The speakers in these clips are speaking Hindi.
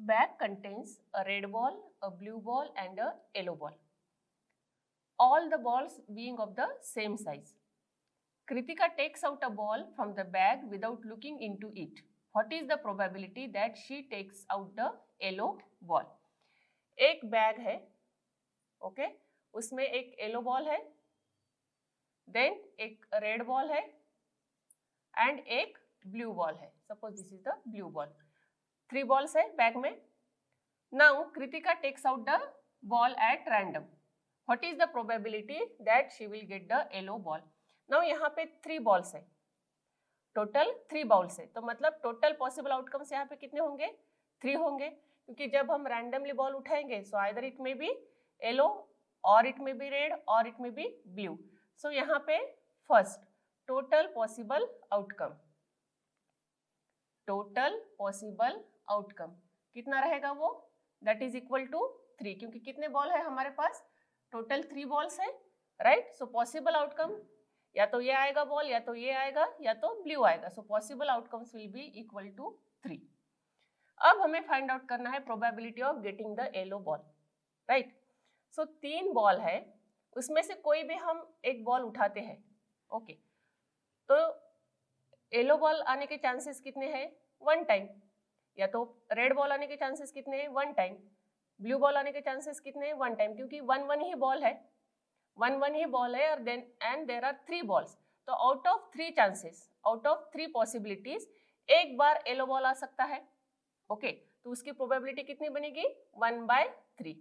Bag contains a red ball, a blue ball and a yellow ball. All the balls being of the same size. Kritika takes out a ball from the bag without looking into it. What is the probability that she takes out the yellow ball? एक बैग है, ओके, उसमें एक येलो बॉल है, देन एक रेड बॉल है एंड एक ब्लू बॉल है. Suppose this is the blue ball. 3 balls है बैग में. Now Kritika takes out the ball at random. What is the probability that she will get the yellow ball? Now यहाँ पे 3 balls है, टोटल 3 balls है, तो मतलब टोटल पॉसिबल आउटकम्स यहाँ पे कितने होंगे? 3 होंगे, क्योंकि जब हम रैंडमली बॉल उठाएंगे so either it may be yellow और इट मे बी रेड और इट मे बी ब्लू. सो यहाँ पे first total possible outcome, total possible outcome कितना रहेगा वो? दैट इज इक्वल टू 3, क्योंकि कितने बॉल है हमारे पास? टोटल 3 balls है, राइट. सो पॉसिबल आउटकम या तो ये आएगा बॉल, या तो ये आएगा, या तो ब्लू आएगा. So possible outcomes will be equal to 3. अब हमें फाइंड आउट करना है probability of getting the yellow ball, right. So 3 ball है, उसमें से कोई भी हम एक बॉल उठाते हैं, ओके, तो येलो बॉल आने के चांसेस कितने हैं? 1 टाइम. या तो रेड बॉल आने के चांसेस कितने हैं? 1 टाइम. ब्लू बॉल आने के चांसेस कितने हैं? 1 टाइम, क्योंकि 1 ही बॉल है, 1 ही बॉल है, और then and there are 3 balls. तो out of 3 chances, out of 3 possibilities एक बार येलो बॉल आ सकता है, ओके. तो उसकी प्रोबेबिलिटी कितनी बनेगी? 1/3.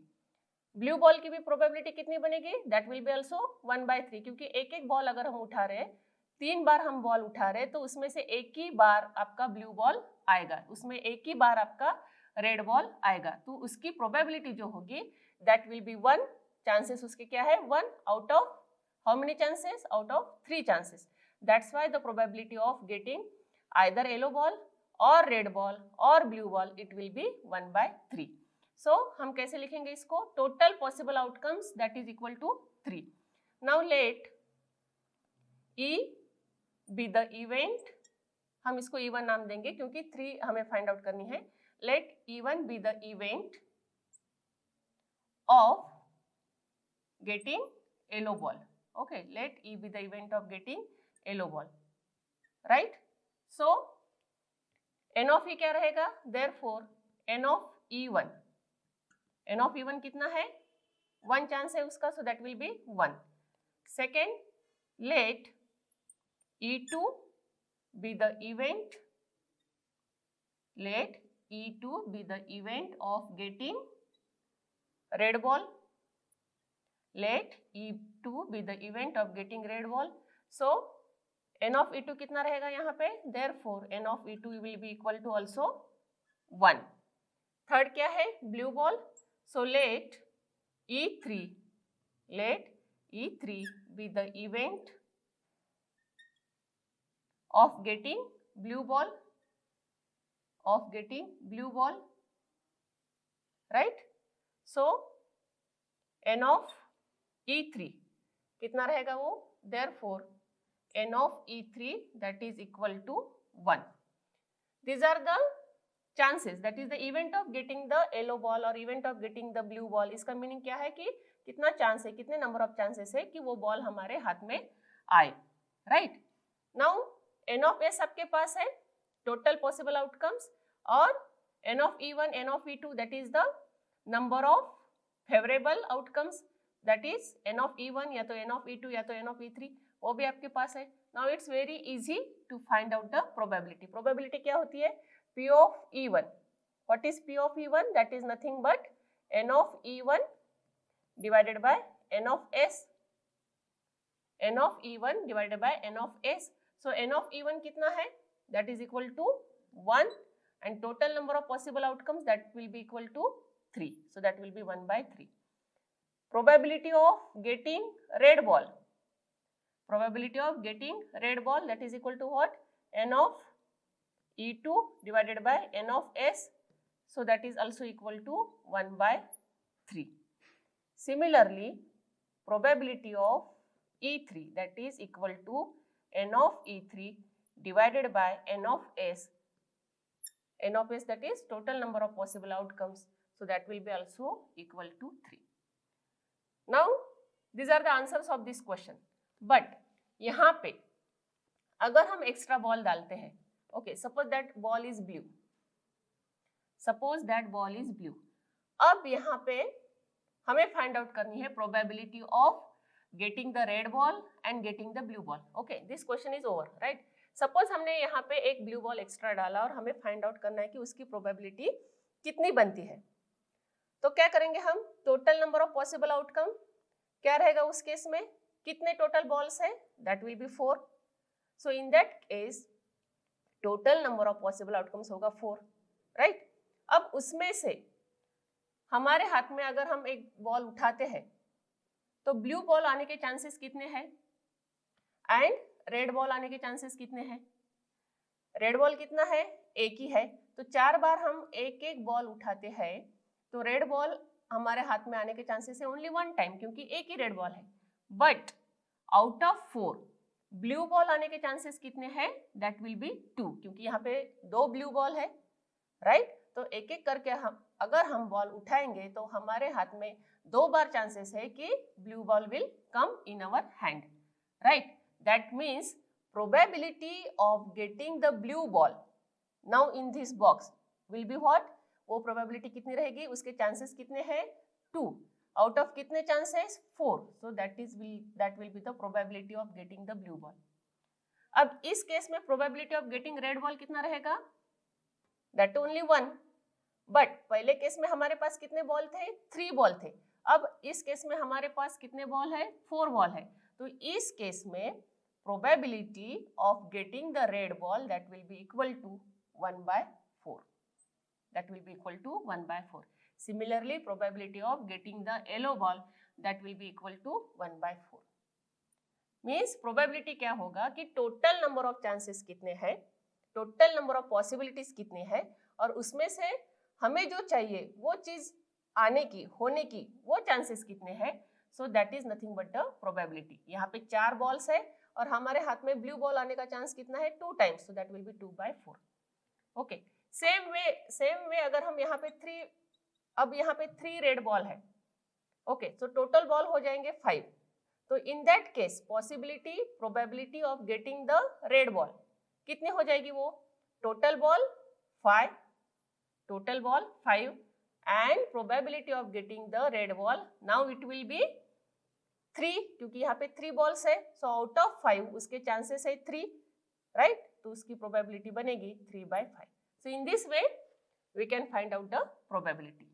ब्लू बॉल की भी प्रोबेबिलिटी कितनी बनेगी? दैट विल बी आल्सो 1/3, क्योंकि एक एक बॉल अगर हम उठा रहे हैं, 3 बार हम बॉल उठा रहे हैं, तो उसमें से एक ही बार आपका ब्लू बॉल आएगा, उसमें एक ही बार आपका रेड बॉल आएगा. तो उसकी प्रोबेबिलिटी जो होगी दैट विल बी 1. चांसेस उसके क्या है? 1 out of how many chances? Out of 3 chances. That's why the probability of getting either yellow ball और रेड बॉल और blue ball it will be 1/3. So हम कैसे लिखेंगे इसको? Total possible outcomes that is equal to 3. Now let E be the event, हम इसको E1 नाम देंगे क्योंकि 3 हमें फाइंड आउट करनी है. Let E1 be the event of getting yellow ball. Okay, let E be the event of getting yellow ball, right? So n of E क्या रहेगा? Therefore n of E1, n of E1 कितना है? 1 चांस है उसका, so that will be 1. Second, let E2 be the event, let E2 be the event of getting red ball. Let E2 be the event of getting red ball. So n of E2 कितना रहेगा यहाँ पे? Therefore n of E2 will be equal to also 1. Third क्या है? Blue ball. So let E3 be the event of getting blue ball, right? So n of E3 कितना रहेगा वो? Therefore n of E3 that is equal to 1. These are the chances, that is the event of getting the yellow ball or event of getting the blue ball. इसका मीनिंग क्या है कि कितना चांस है, कितने नंबर ऑफ चांसेस है कि वो बॉल हमारे हाथ में आए, right. Now n of S आपके पास है, टोटल पॉसिबल आउटकम्स, और n of E1, n of E2 that is the number of favourable outcomes, that is n of E1 या तो n of E2 या तो n of E3, वो भी आपके पास है. Now it's very easy to find out the probability. Probability क्या होती है? P of E1. What is P of E1? That is nothing but n of E1 divided by n of S. n of E1 divided by n of S. So n of E1 कितना है? That is equal to 1, and total number of possible outcomes that will be equal to 3. So that will be 1/3. Probability of getting red ball. Probability of getting red ball that is equal to what? N of E2 divided by n of S. So that is also equal to 1/3. Similarly, probability of E3 that is equal to n of E3 divided by n of S. n of s that is total number of possible outcomes, so that will be also equal to 3. Now these are the answers of this question, but यहाँ पे अगर हम एक्स्ट्रा बॉल डालते हैं, okay, suppose that ball is blue, suppose that ball is blue, अब यहाँ पे हमें फाइंड आउट करनी है probability of getting the red ball and getting the blue ball. Okay, this question is over, right. Suppose हमने यहाँ पे एक ब्लू बॉल एक्स्ट्रा डाला और हमें फाइंड आउट करना है कि उसकी प्रोबेबिलिटी कितनी बनती है. तो क्या करेंगे हम, total number of possible outcome क्या रहेगा उस केस में, कितने टोटल बॉल्स है, that will B 4. So in that case total number of possible outcomes होगा 4, राइट. अब उसमें से हमारे हाथ में अगर हम एक बॉल उठाते हैं तो ब्लू बॉल आने के चांसेस कितने हैं एंड रेड बॉल आने के चांसेस कितने हैं. रेड बॉल कितना है, एक ही है, तो 4 बार हम एक एक बॉल उठाते हैं तो रेड बॉल हमारे हाथ में आने के चांसेस है ओनली 1 टाइम, क्योंकि एक ही रेड बॉल है. But out of 4 blue ball आने के चांसेस कितने हैं, दैट विल बी 2, क्योंकि यहाँ पे 2 ब्लू बॉल है, राइट. तो एक एक करके हम अगर हम बॉल उठाएंगे तो हमारे हाथ में 2 बार चांसेस है कि blue ball will come in our hand, right. That means probability of getting the blue ball now in this box will be what, वो प्रोबेबिलिटी कितनी रहेगी, उसके चांसेस कितने हैं, 2 आउट ऑफ कितने chances, 4. So that will be the probability of getting the blue ball. अब इस केस में probability of getting red ball कितना रहेगा, दैट ओनली 1. बट पहले केस में हमारे पास कितने बॉल थे, 3 बॉल थे. अब इस केस में हमारे पास कितने बॉल है, 4 बॉल है. तो इस केस में probability of getting the red ball that will be equal to 1/4. That will be equal to 1/4. Similarly, probability of getting the yellow ball that will be equal to 1/4. Means probability क्या होगा कि total number of chances कितने हैं, total number of possibilities कितने हैं, और उसमें से हमें जो चाहिए वो चीज आने की, होने की, वो chances कितने हैं. So that is nothing but the probability. यहाँ पे 4 balls है और हमारे हाथ में blue ball आने का chance कितना है, 2 times. So that will be 2/4. Okay. Same way अगर हम यहाँ पे 3, अब यहाँ पे 3 रेड बॉल है, ओके, सो टोटल बॉल हो जाएंगे 5. तो in that case probability of getting the red ball कितनी हो जाएगी, वो total ball 5 and probability of getting the red ball now it will B 3, क्योंकि यहाँ पे 3 बॉल्स है. सो आउट ऑफ 5 उसके चांसेस है 3, राइट. तो उसकी प्रोबेबिलिटी बनेगी 3/5. So in this way we can find out the probability.